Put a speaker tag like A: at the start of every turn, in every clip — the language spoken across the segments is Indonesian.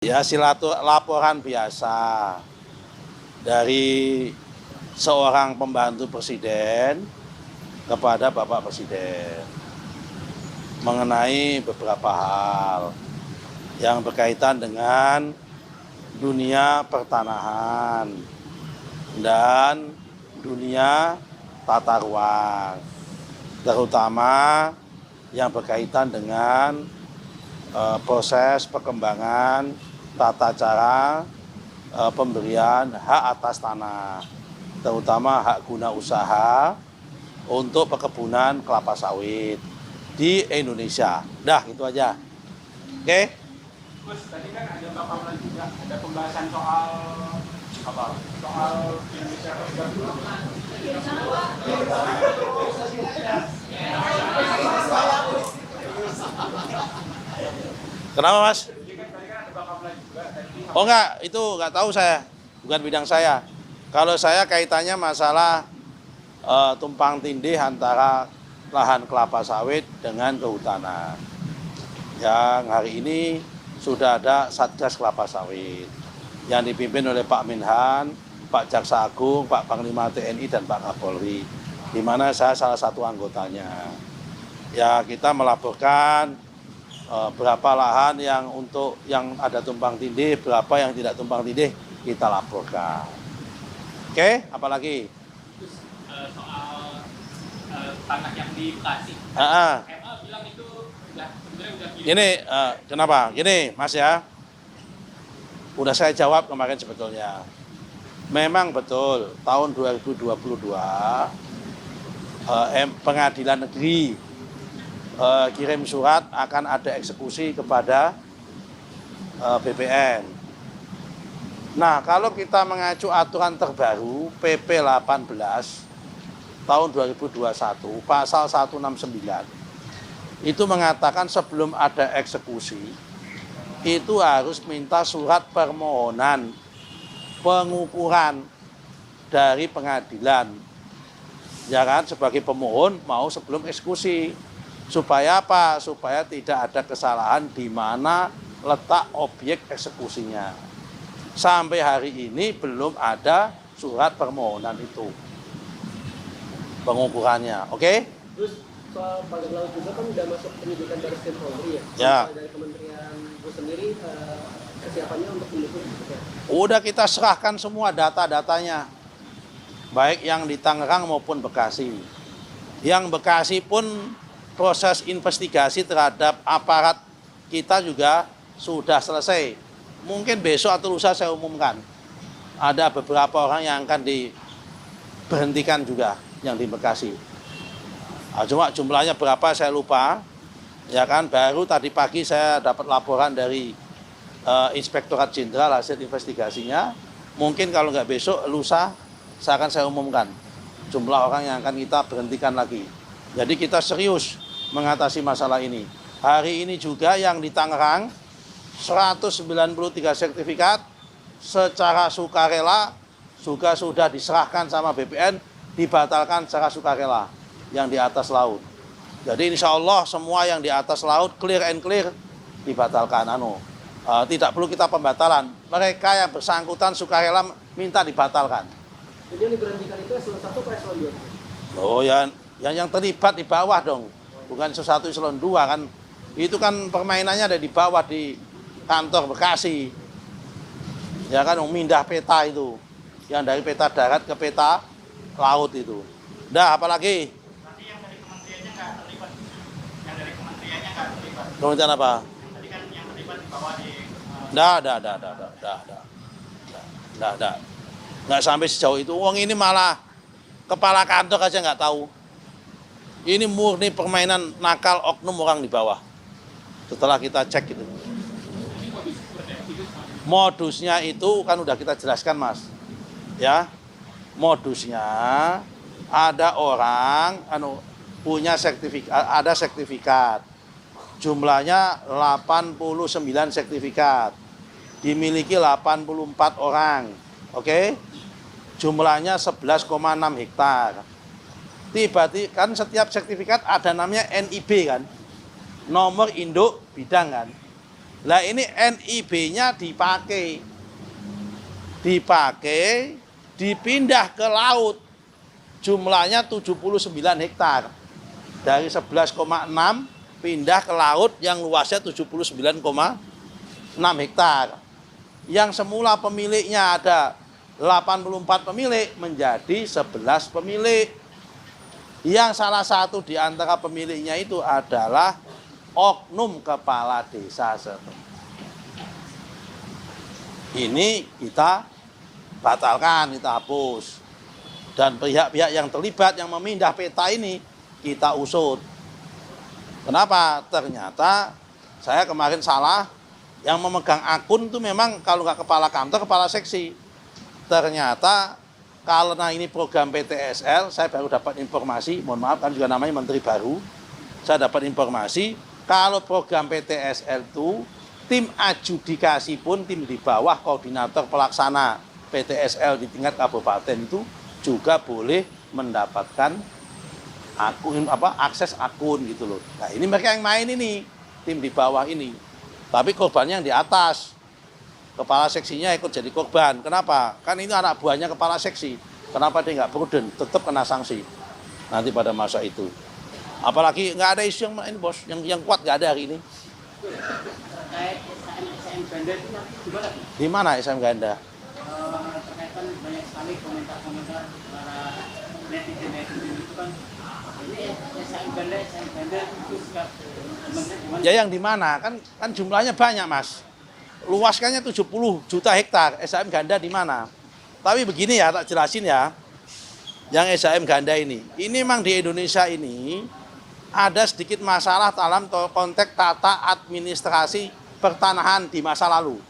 A: Ya, laporan biasa dari seorang pembantu presiden kepada Bapak Presiden mengenai beberapa hal yang berkaitan dengan dunia pertanahan dan dunia tata ruang, terutama yang berkaitan dengan proses perkembangan tata cara pemberian hak atas tanah, terutama hak guna usaha untuk perkebunan kelapa sawit di Indonesia. Dah, itu aja. Oke?
B: Gus, tadi kan ada paparan juga, ada pembahasan soal apa? Soal Indonesia Bersatu.
A: Kenapa, Mas? Oh enggak, itu enggak tahu saya, bukan bidang saya. Kalau saya kaitannya masalah tumpang tindih antara lahan kelapa sawit dengan kehutanan. Yang hari ini sudah ada Satgas Kelapa Sawit yang dipimpin oleh Pak Menhan, Pak Jaksa Agung, Pak Panglima TNI dan Pak Kapolri, di mana saya salah satu anggotanya. Ya, kita melaporkan berapa lahan yang ada tumpang tindih, berapa yang tidak tumpang tindih, kita laporkan. Oke, apalagi?
B: Soal tanah yang di Bekasi. MA bilang itu sebenarnya udah
A: Gini, kenapa? Gini, Mas ya. Udah saya jawab kemarin sebetulnya. Memang betul, tahun 2022 Pengadilan Negeri kirim surat akan ada eksekusi kepada BPN. Nah, kalau kita mengacu aturan terbaru PP 18 tahun 2021 pasal 169 itu mengatakan sebelum ada eksekusi itu harus minta surat permohonan pengukuran dari pengadilan, ya kan, sebagai pemohon mau sebelum eksekusi. Supaya apa? Supaya tidak ada kesalahan di mana letak objek eksekusinya. Sampai hari ini belum ada surat permohonan itu, pengukurannya. Oke?
C: Terus soal pagar laut juga kan udah masuk penyidikan dari Polri ya?
A: Ya.
C: Dari Kementerian Gus sendiri kesiapannya untuk mendukung ya?
A: Udah kita serahkan semua data-datanya, baik yang di Tangerang maupun Bekasi. Yang Bekasi pun proses investigasi terhadap aparat kita juga sudah selesai. Mungkin besok atau lusa saya umumkan. Ada beberapa orang yang akan diberhentikan juga yang di Bekasi. Cuma jumlahnya berapa saya lupa. Ya kan, baru tadi pagi saya dapat laporan dari Inspektorat Jenderal hasil investigasinya. Mungkin kalau nggak besok, lusa saya umumkan jumlah orang yang akan kita berhentikan lagi. Jadi kita serius mengatasi masalah ini. Hari ini juga yang di Tangerang 193 sertifikat secara sukarela juga sudah diserahkan sama BPN, dibatalkan secara sukarela yang di atas laut. Jadi insya Allah semua yang di atas laut clear and clear dibatalkan. Tidak perlu kita pembatalan. Mereka yang bersangkutan sukarela minta dibatalkan.
C: Jadi yang diberhentikan itu eselon 1 atau eselon 2?
A: Oh ya, yang terlibat di bawah dong, bukan eselon 1 eselon 2 kan. Itu kan permainannya ada di bawah di kantor Bekasi. Ya kan, mindah peta itu, yang dari peta darat ke peta laut itu. Dah, apalagi?
B: Nanti yang dari kementeriannya nggak terlibat. Yang dari kementeriannya nggak terlibat.
A: Kementerian apa?
B: Tadi kan yang terlibat di bawah di
A: Dah. Nggak sampai sejauh itu. Uang ini malah kepala kantor aja nggak tahu. Ini murni permainan nakal oknum orang di bawah. Setelah kita cek itu. Modusnya itu kan udah kita jelaskan, Mas. Ya. Modusnya ada orang punya sertifikat, ada sertifikat. Jumlahnya 89 sertifikat. Dimiliki 84 orang. Oke? Jumlahnya 11,6 hektar. Tiba-tiba kan setiap sertifikat ada namanya NIB kan, nomor induk bidang kan. Lah ini NIB-nya dipakai, dipindah ke laut. Jumlahnya 79 hektar. Dari 11,6 pindah ke laut yang luasnya 79,6 hektar. Yang semula pemiliknya ada 84 pemilik menjadi 11 pemilik. Yang salah satu di antara pemiliknya itu adalah oknum kepala desa setempat. Ini kita batalkan, kita hapus. Dan pihak-pihak yang terlibat yang memindah peta ini kita usut. Kenapa? Ternyata saya kemarin salah, yang memegang akun itu memang kalau nggak kepala kantor, kepala seksi. Ternyata karena ini program PTSL, saya baru dapat informasi, mohon maaf kan juga namanya menteri baru, saya dapat informasi kalau program PTSL itu tim adjudikasi pun, tim di bawah koordinator pelaksana PTSL di tingkat kabupaten itu juga boleh mendapatkan akun akses akun gitu loh. Nah, ini mereka yang main ini, tim di bawah ini. Tapi korbannya yang di atas. Kepala seksinya ikut jadi korban. Kenapa? Kan ini anak buahnya kepala seksi. Kenapa dia nggak prudent? Tetap kena sanksi nanti pada masa itu. Apalagi nggak ada isu yang ini bos, yang kuat nggak ada hari ini.
C: Terkait SHM ganda itu nanti gimana?
A: Di mana SHM ganda?
C: Terkait kan banyak sekali komentar-komentar para netizen itu kan, ini SHM ganda itu sikap gimana?
A: Ya yang di mana? Kan jumlahnya banyak mas. Luaskannya 70 juta hektar. SHM ganda di mana? Tapi begini ya, tak jelasin ya. Yang SHM ganda ini memang di Indonesia ini ada sedikit masalah dalam konteks tata administrasi pertanahan di masa lalu.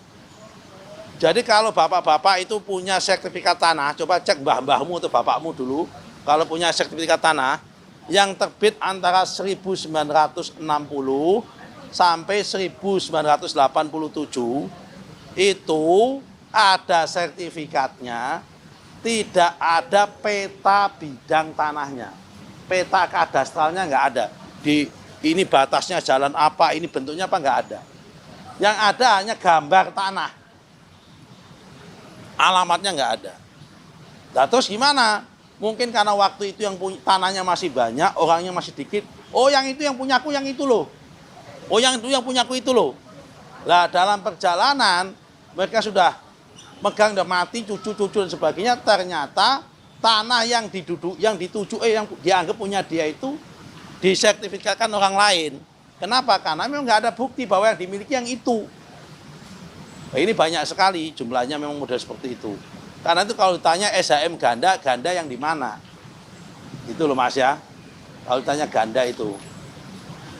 A: Jadi kalau bapak-bapak itu punya sertifikat tanah, coba cek mbah-mbahmu atau bapakmu dulu, kalau punya sertifikat tanah yang terbit antara 1960 sampai 1987 itu ada sertifikatnya, tidak ada peta bidang tanahnya. Peta kadastralnya nggak ada. Ini batasnya jalan apa, ini bentuknya apa, nggak ada. Yang ada hanya gambar tanah. Alamatnya nggak ada. Nah, terus gimana? Mungkin karena waktu itu yang tanahnya masih banyak, orangnya masih dikit. Oh, yang itu yang punyaku yang itu loh. Oh, yang itu yang punyaku itu loh. Lah, dalam perjalanan mereka sudah megang, udah mati, cucu-cucu dan sebagainya. Ternyata tanah yang dianggap punya dia itu disertifikatkan orang lain. Kenapa? Karena memang nggak ada bukti bahwa yang dimiliki yang itu. Nah, ini banyak sekali jumlahnya memang model seperti itu. Karena itu kalau ditanya SHM ganda yang di mana? Itu loh mas ya. Kalau ditanya ganda itu.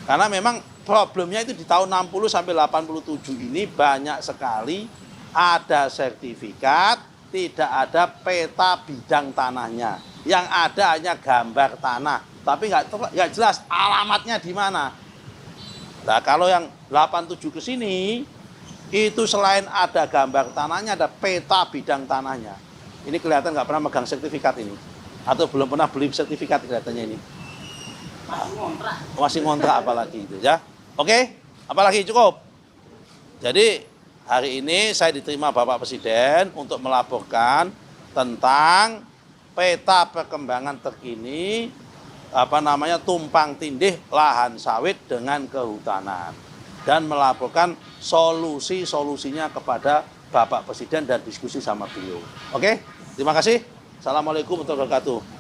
A: Karena memang problemnya itu di tahun 60 sampai 87 ini banyak sekali ada sertifikat, tidak ada peta bidang tanahnya. Yang ada hanya gambar tanah, tapi nggak jelas alamatnya di mana. Nah, kalau yang 87 ke sini, itu selain ada gambar tanahnya, ada peta bidang tanahnya. Ini kelihatan nggak pernah megang sertifikat ini. Atau belum pernah beli sertifikat kelihatannya ini. Masih ngontrak apalagi itu ya. Oke, apalagi cukup. Jadi hari ini saya diterima Bapak Presiden untuk melaporkan tentang peta perkembangan terkini tumpang tindih lahan sawit dengan kehutanan dan melaporkan solusinya kepada Bapak Presiden dan diskusi sama beliau. Oke, terima kasih. Assalamualaikum warahmatullahi wabarakatuh.